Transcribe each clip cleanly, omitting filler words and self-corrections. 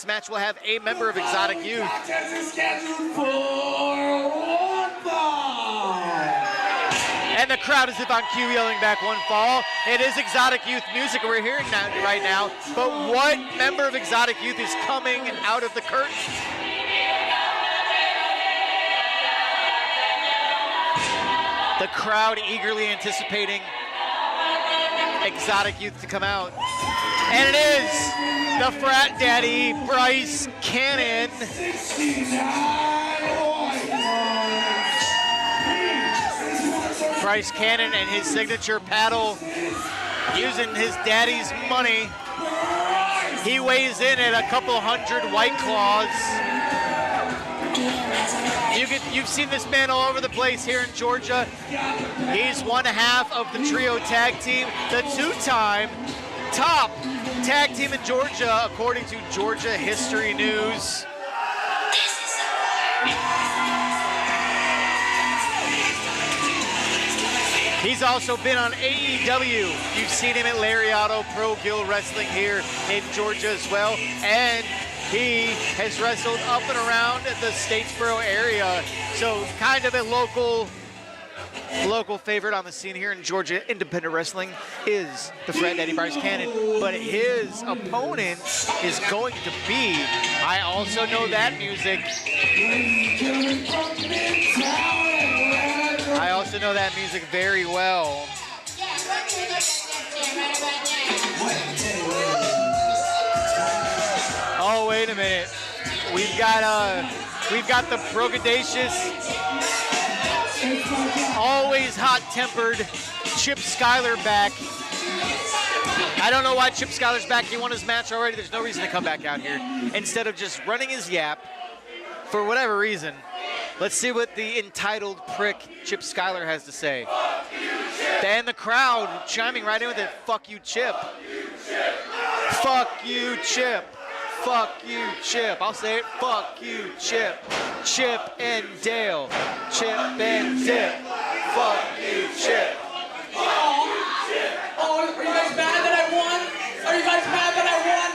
This match will have a member of Exotic Youth. And the crowd is on cue yelling back one fall. It is Exotic Youth music we're hearing right now. But what member of Exotic Youth is coming out of the curtain? The crowd eagerly anticipating Exotic Youth to come out. And it is the Frat Daddy, Bryce Cannon. Bryce Cannon and his signature paddle, using his daddy's money. He weighs in at a couple hundred White Claws. You've seen this man all over the place here in Georgia. He's one half of the trio tag team, the two-time top tag team in Georgia, according to Georgia History News. He's also been on AEW. You've seen him at Lariato Pro Guild Wrestling here in Georgia as well. And he has wrestled up and around the Statesboro area. So kind of a local favorite on the scene here in Georgia. Independent wrestling is the Frat Daddy Bryce Cannon. But his opponent is going to be, I also know that music. I also know that music very well. Oh, wait a minute. We've got the brogadacious, always hot-tempered Chip Skyler back. I don't know why Chip Skyler's back. He won his match already. There's no reason to come back out here. Instead of just running his yap for whatever reason. Let's see what the entitled prick Chip Skyler has to say. And the crowd chiming right in with it. Fuck you, Chip. Fuck you, Chip. Fuck you, Chip. I'll say it. Fuck you, Chip. Chip and Dale. Chip and Dip. Fuck you, Chip. Oh, are you guys mad that I won? Are you guys mad that I won?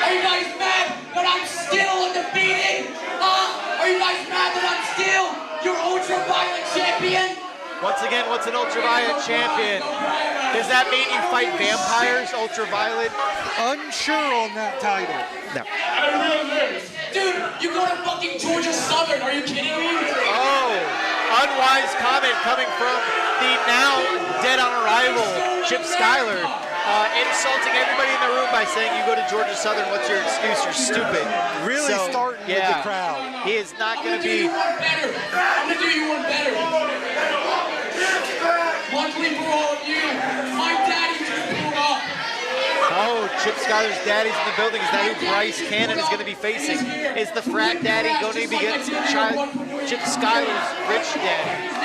Are you guys mad that I'm still undefeated? Are you guys mad that I'm still your ultraviolet champion? Once again, what's an ultraviolet champion? Does that mean you fight vampires, ultraviolet? Unsure on that title. No. Dude, you go to fucking Georgia Southern. Are you kidding me? Oh, unwise comment coming from the now dead on arrival Chip Skyler. Insulting everybody in the room by saying you go to Georgia Southern, what's your excuse? You're stupid. Really starting with the crowd. He is not going to be... I'm going to do you one better. Luckily for all of you, my daddy just pulled up. Oh, Chip Skyler's daddy's in the building. Is that who Bryce Cannon is going to be facing? Is the Frat Daddy going to be against Chip Skyler's rich daddy?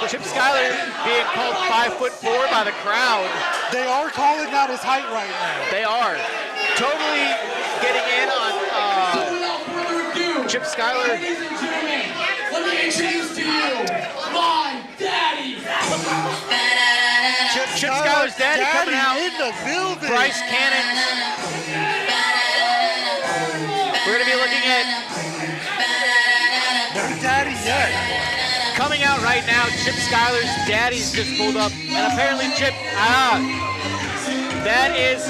Chip Skyler being called 5'4" by the crowd. They are calling out his height right now. They are. Totally getting in on Chip Skyler. Ladies and gentlemen, let me introduce to you my daddy. Chip Skyler's daddy coming out. In the building. Bryce Cannon. We're going to be looking at... No daddy yet. Coming out right now, Chip Skyler's daddy's just pulled up, and apparently Chip, that is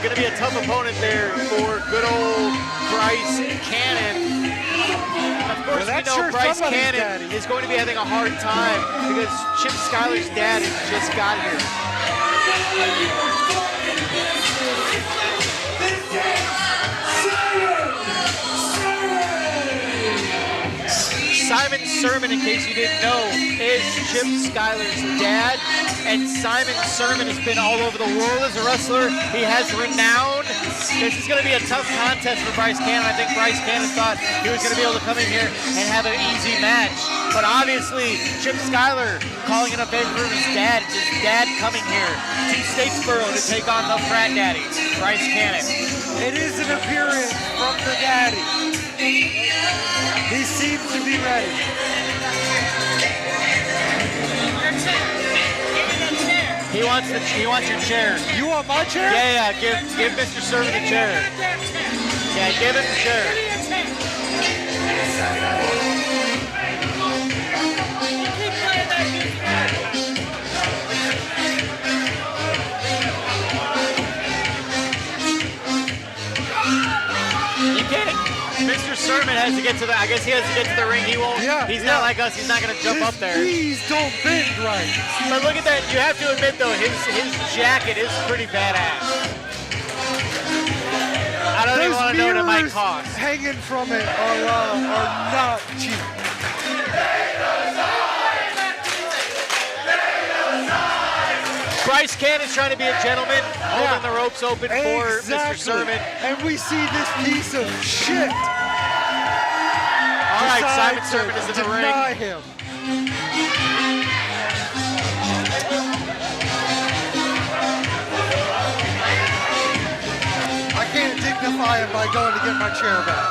going to be a tough opponent there for good old Bryce Cannon. Of course, we know Bryce Cannon is going to be having a hard time because Chip Skyler's dad has just got here. Simon Sermon, in case you didn't know, is Chip Skyler's dad, and Simon Sermon has been all over the world as a wrestler. He has renown. This is going to be a tough contest for Bryce Cannon. I think Bryce Cannon thought he was going to be able to come in here and have an easy match. But obviously, Chip Skyler calling in a favor of his dad. It's his dad coming here to Statesboro to take on the Frat Daddy, Bryce Cannon. It is an appearance from the daddy. He seems to be ready. wants your chair. You want my chair? Yeah, give Mr. Servant a chair. Yeah, give him the chair. You can't. Mr. Sermon has to get to the. I guess he has to get to the ring. He won't. Yeah, he's not like us. He's not gonna jump up there. Knees don't bend right. But look at that. You have to admit though, his jacket is pretty badass. I don't even want to know what it might cost. Hanging from it are not cheap. Bryce Cannon's trying to be a gentleman, holding the ropes open for Mr. Sermon. And we see this piece of shit. All right, Simon Sermon is in the ring. Deny him. I can't dignify him by going to get my chair back.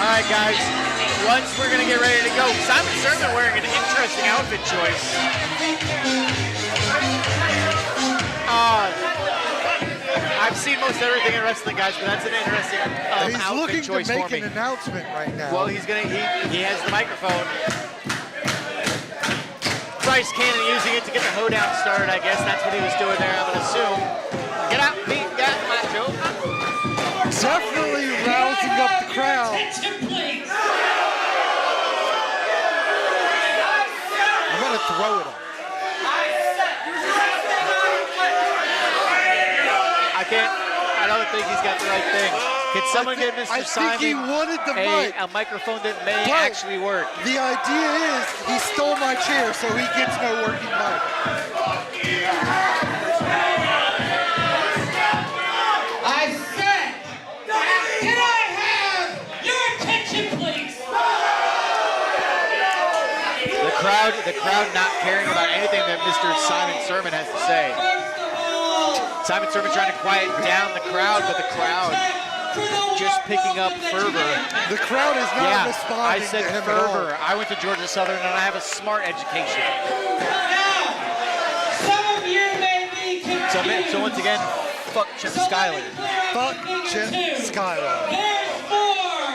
All right, guys. Once we're gonna get ready to go, Simon Sermon wearing an interesting outfit choice. I've seen most everything in wrestling, guys, but that's an interesting outfit choice for me. He's looking to make an announcement right now. Well, he has the microphone. Bryce Cannon using it to get the hoedown started, I guess. That's what he was doing there, I'm gonna assume. Get out, beat that macho. Definitely rousing up the crowd. I'm gonna throw it up. I don't think he's got the right thing. Can someone get Mr. Simon he wanted the mic. A microphone that may actually work? The idea is he stole my chair, so he gets no working mic. I said, can I have your attention, please? The crowd not caring about anything that Mr. Simon Sermon has to say. Simon Sermon trying to quiet down the crowd, but the crowd just picking up fervor. The crowd is not responding I said to him fervor. at all. I went to Georgia Southern and I have a smart education. Now, some of you may be confused. So once again, fuck Chip Skyler. Fuck Chip Skyler. There's more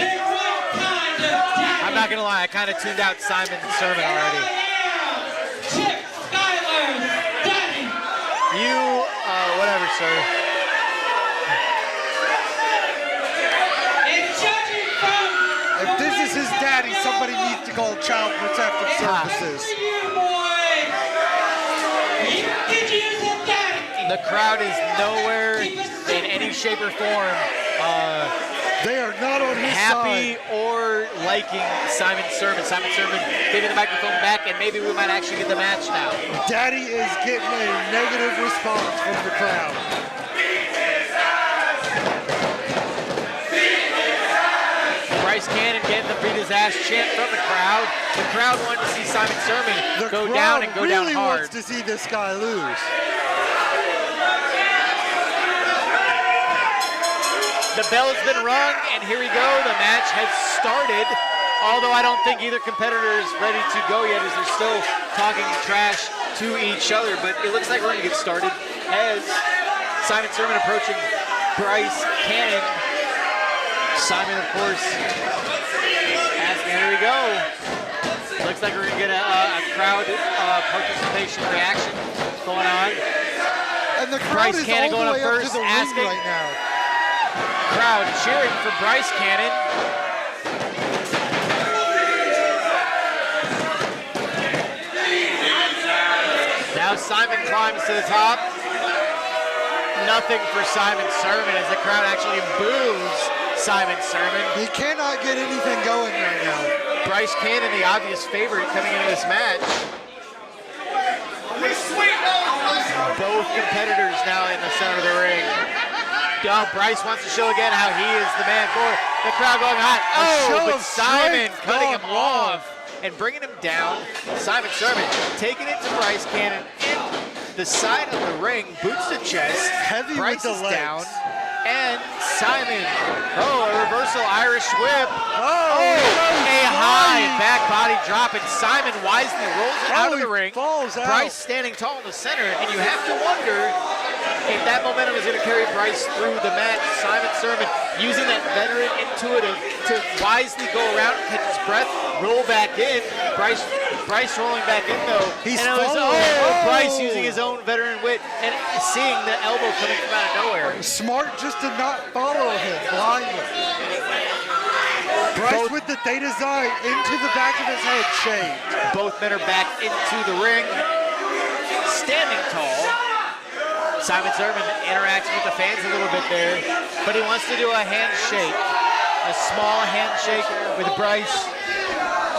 than one kind of daddy. I'm not gonna lie, I kind of tuned out Simon Sermon already. Chip Skyler's daddy. You, whatever, sir. And judging from If this is his daddy, somebody needs to call Child Protective Services. for you, boy, you could use a daddy. The crowd is nowhere in any shape or form They are not on his happy side. or liking Simon Sermon. Simon Sermon giving the microphone back, and maybe we might actually get the match now. Daddy is getting a negative response from the crowd. Bryce Cannon getting the beat his ass chant from the crowd. The crowd wanted to see Simon Sermon go down and go down really hard. wants to see this guy lose. The bell's been rung, and here we go. The match has started. Although I don't think either competitor is ready to go yet, as they're still talking trash to each other. But it looks like we're going to get started as Simon Sermon approaching Bryce Cannon. Simon, of course, asking, here we go. Looks like we're going to get a crowd participation reaction going on. And the crowd Bryce is Cannon all going the way up up first, to the asking. ring right now. Crowd cheering for Bryce Cannon. Now Simon climbs to the top. Nothing for Simon Sermon as the crowd actually boos Simon Sermon. He cannot get anything going right now. Bryce Cannon, the obvious favorite coming into this match. Both competitors now in the center of the ring. Bryce wants to show again how he is the man for the crowd going hot. Oh, but Simon cutting him off and bringing him down. Simon Sermon taking it to Bryce Cannon in the side of the ring, boots to chest. Heavy Bryce with is the legs. down, and Simon. Oh, a reversal Irish whip. Oh, A high back body drop, and Simon wisely rolls it out of the ring. Falls out. Bryce standing tall in the center, and you have to wonder if that momentum is going to carry Bryce through the match. Simon Sermon using that veteran intuitive to wisely go around, catch his breath, roll back in. Bryce rolling back in though. He's and it was, following. Bryce using his own veteran wit and seeing the elbow coming from out of nowhere. Smart just to not follow him blindly. Bryce with the Theta Zine into the back of his head, shaved. Both men are back into the ring, standing tall. Simon Sermon interacts with the fans a little bit there, but he wants to do a handshake, a small handshake with Bryce.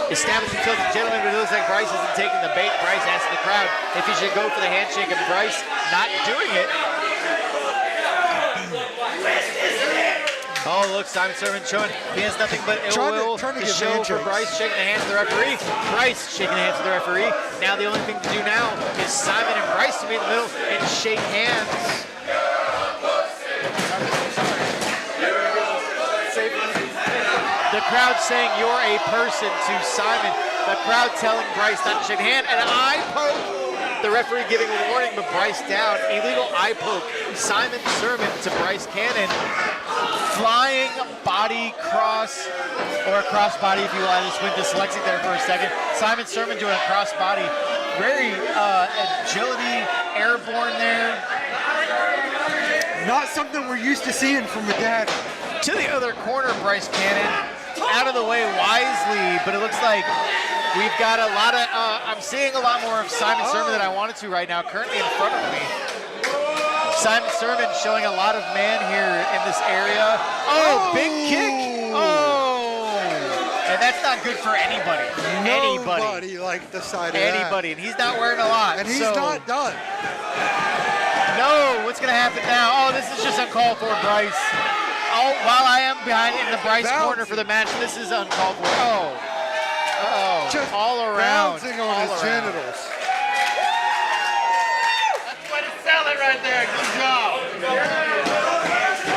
Establish himself as a gentleman, but it looks like Bryce isn't taking the bait. Bryce asking the crowd if he should go for the handshake, and Bryce not doing it. Oh, look, Simon Sermon showing he has nothing but ill will to show for Bryce, shaking the hands of the referee. Bryce shaking the hands of the referee. Now the only thing to do now is Simon and Bryce to be in the middle and shake hands. The crowd saying you're a person to Simon. The crowd telling Bryce not to shake hand. And an eye poke. The referee giving a warning, but Bryce down. Illegal eye poke. Simon Sermon to Bryce Cannon. Flying body cross, or a cross body if you will. I just went dyslexic there for a second. Simon Sermon doing a cross body. Very agility, airborne there. Not something we're used to seeing from a dad. To the other corner, Bryce Cannon. Out of the way wisely, but it looks like we've got a lot of, I'm seeing a lot more of Simon Sermon than I wanted to right now, currently in front of me. Simon Sermon showing a lot of man here in this area. Oh, big kick. Oh, and that's not good for anybody. Nobody like the side of anybody, and he's not wearing a lot. And he's not done. No, what's going to happen now? Oh, this is just uncalled for, Bryce. Oh, while I am behind in the Bryce corner for the match, this is uncalled for. Oh, just all around. Bouncing on his genitals. That's what it's selling right there. Good job.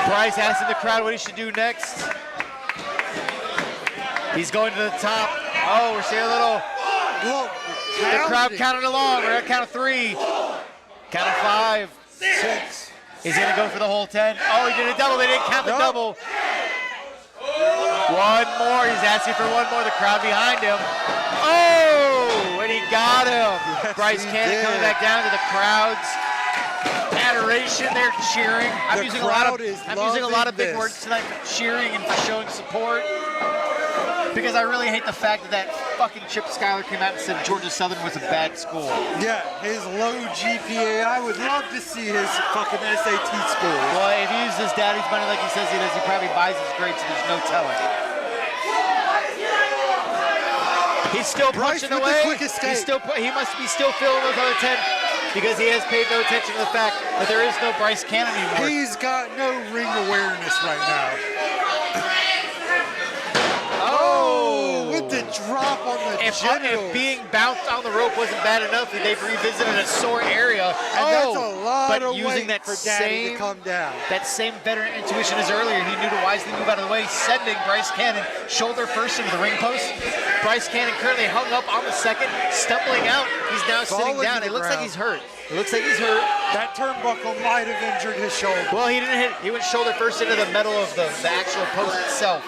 Bryce asking the crowd what he should do next. He's going to the top. Oh, we're seeing a little. The crowd counting along. We're at count of 3. Count of 5. 6. He's going to go for the whole 10. Oh, he did a double. They didn't count the double. One more. He's asking for one more. The crowd behind him. Oh, and he got him. Yes, Bryce Cannon coming back down to the crowd's adoration. They're cheering. I'm using a lot of big words tonight for cheering and for showing support. Because I really hate the fact that fucking Chip Skyler came out and said Georgia Southern was a bad school. Yeah, his low GPA. I would love to see his fucking SAT score. Well, if he uses his daddy's money like he says he does, he probably buys his grades, so there's no telling. He's still punching away. He must be still feeling those other 10 because he has paid no attention to the fact that there is no Bryce Cannon anymore. He's got no ring awareness right now. With the drop on the genitals. If being bounced on the rope wasn't bad enough, they've revisited a sore area. And that's a lot of using weight that for Daddy to come down. That same veteran intuition as earlier, he knew to wisely move out of the way, sending Bryce Cannon shoulder first into the ring post. Bryce Cannon currently hung up on the second, stumbling out. He's now sitting down. It looks like he's hurt. That turnbuckle might have injured his shoulder. Well, he didn't hit. He went shoulder first into the metal of the actual post itself.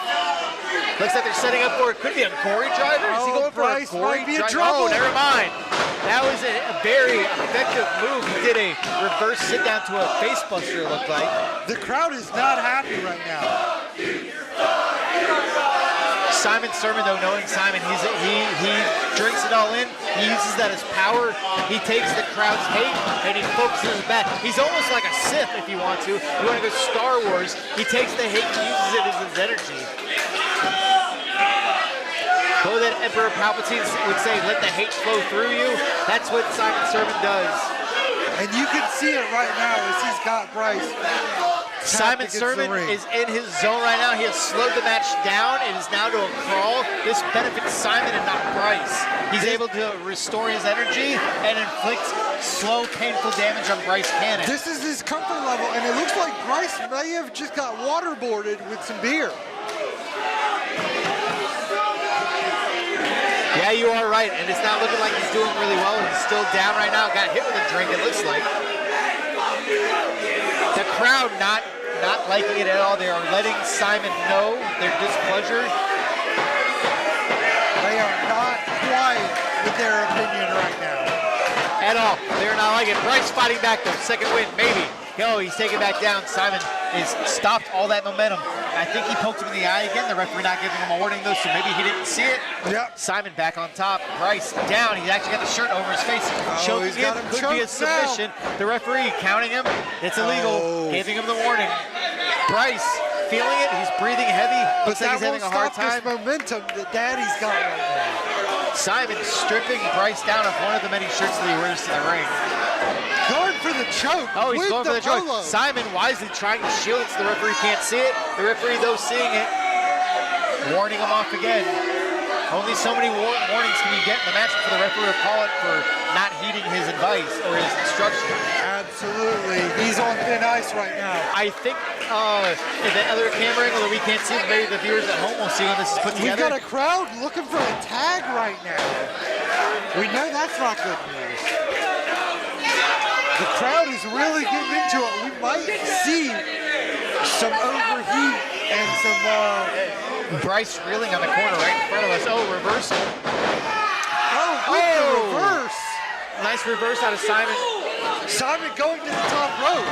Looks like they're setting up for it. Could be a gory driver. Is he going for a gory driver? Oh, never mind. That was a very effective move. He did a reverse sit down to a face buster, it looked like. The crowd is not happy right now. Simon Sermon, though, knowing Simon, he drinks it all in. He uses that as power. He takes the crowd's hate and he focuses it back. He's almost like a Sith, if you want to. You want to go Star Wars. He takes the hate and uses it as his energy. Though that Emperor Palpatine would say, let the hate flow through you, that's what Simon Sermon does. And you can see it right now as he's got Bryce. Simon Sermon is in his zone right now. He has slowed the match down. It is now to a crawl. This benefits Simon and not Bryce. He's able to restore his energy and inflict slow, painful damage on Bryce Cannon. This is his comfort level, and it looks like Bryce may have just got waterboarded with some beer. you are right, and it's not looking like he's doing really well. He's still down right now. Got hit with a drink, it looks like. The crowd not liking it at all. They are letting Simon know their displeasure. They are not quiet with their opinion right now. At all. They're not liking it. Bryce fighting back though. Second win, maybe. No, he's taken back down. Simon has stopped all that momentum. I think he poked him in the eye again. The referee not giving him a warning though, so maybe he didn't see it. Yep. Simon back on top. Bryce down. He's actually got the shirt over his face. Choking he's got him. him Could be a choked now. submission. The referee counting him. It's illegal. Giving him the warning. Bryce feeling it. He's breathing heavy. Looks like he's having a hard time. This momentum that Daddy's got right now. Simon stripping Bryce down of one of the many shirts that he wears to the ring. Going for the choke. Oh, he's going for the choke. polo. Simon wisely trying to shield it so the referee can't see it. The referee, though, seeing it, warning him off again. Only so many warnings can you get in the match for the referee to call it for not heeding his advice or his instruction. Absolutely. He's on thin ice right now. I think if that other camera angle that we can't see, maybe the viewers at home will see when this is put We've together. got a crowd looking for a tag right now. We know that's not good news. The crowd is really getting into it. We might see some overheat and some Bryce reeling on the corner right in front of us. Oh, reversal. the reverse. Nice reverse out of Simon. Simon going to the top rope.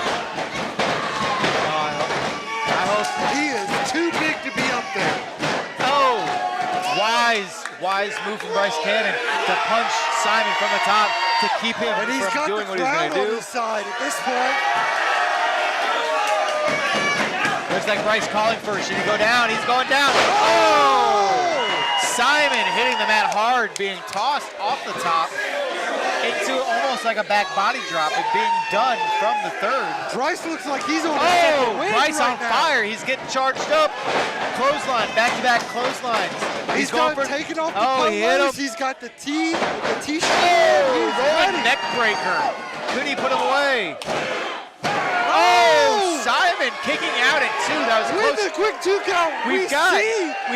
I hope. He is too big to be up there. Oh, wise move from Bryce Cannon to punch Simon from the top to keep him And he's from got doing the what he's crowd going to on do. his side at this point. Looks like Bryce calling for it. Should he go down? He's going down. Oh! Simon hitting the mat hard, being tossed off the top into almost like a back body drop and being done from the third. Bryce looks like he's on Oh, the win Bryce right on now. fire. He's getting charged up. Clothesline, back-to-back clotheslines. He's going for taking off the he hit him. polos. He's got the t-shirt. Oh, rolling neck breaker. Could he put him away? Oh, Simon kicking out at two. That was With close. a quick 2 count, we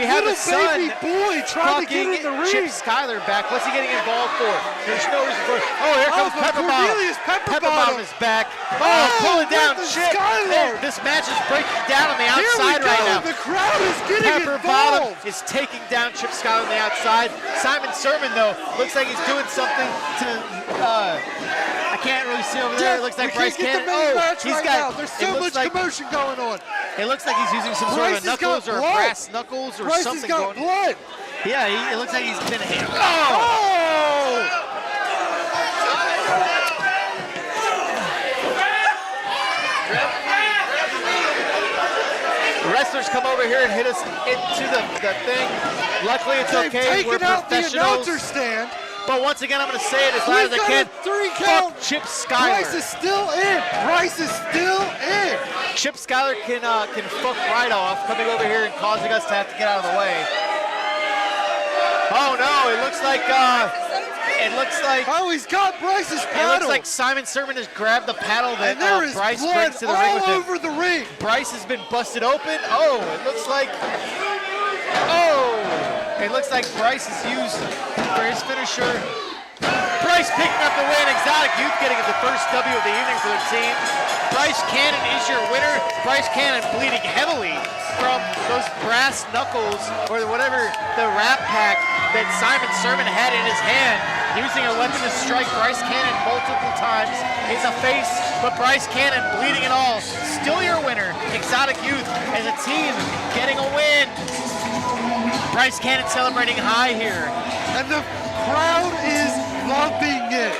have little a son baby boy trying to get in the ring. Chip Skyler back. What's he getting involved for? There's no reason for it. Oh, here comes but Pepper Bottom. Cornelius Pepper Bottom Bottom is back. Oh, pulling down with the Chip. Skyler. This match is breaking down on the Here we outside go. right now. The crowd is getting Pepper Bottom involved. is taking down Chip Skyler on the outside. Simon Sermon, though, looks like he's doing something to, I can't really see over there. It looks like Bryce Cannon. He's got, there's so much commotion going on. It looks like he's using some sort of a knuckles or brass knuckles or Bryce something has got going. blood. Yeah, it looks like he's been hit. Oh! The wrestlers come over here and hit us into the thing. Luckily, it's They've okay. We're taken out the professionals. announcer stand. But once again, I'm going to say it as loud as I We've can. got a 3 Fuck count. Chip Skyler. Bryce is still in. Bryce is still in. Chip Skyler can fuck right off, coming over here and causing us to have to get out of the way. Oh no! It looks like. Oh, he's got Bryce's paddle. It looks like Simon Sermon has grabbed the paddle that and there is Bryce blood brings to the ring all with him. over the ring. Bryce has been busted open. Oh, it looks like. Oh, it looks like Bryce is used for his finisher. Bryce picking up the win. Exotic Youth getting the first W of the evening for their team. Bryce Cannon is your winner. Bryce Cannon bleeding heavily from those brass knuckles or whatever the wrap pack that Simon Sermon had in his hand, using a weapon to strike Bryce Cannon multiple times in the face, but Bryce Cannon bleeding it all. Still your winner, Exotic Youth, as a team getting a win. Bryce Cannon celebrating high here. And the crowd is loving it.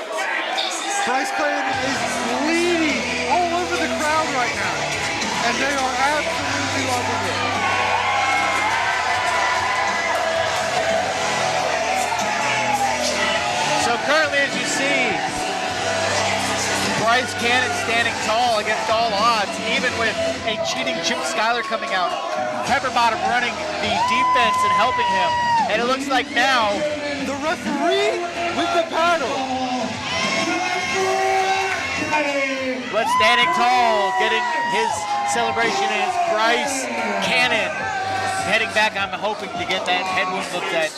Bryce Cannon is bleeding all over the crowd right now. And they are absolutely loving it. So currently, as you see, Bryce Cannon standing tall against all odds, even with a cheating Chip Skyler coming out. Pepper Bottom running the defense and helping him. And it looks like now, The referee with the paddle. but standing tall, getting his celebration is Bryce Cannon. Heading back, I'm hoping to get that head wound looked at.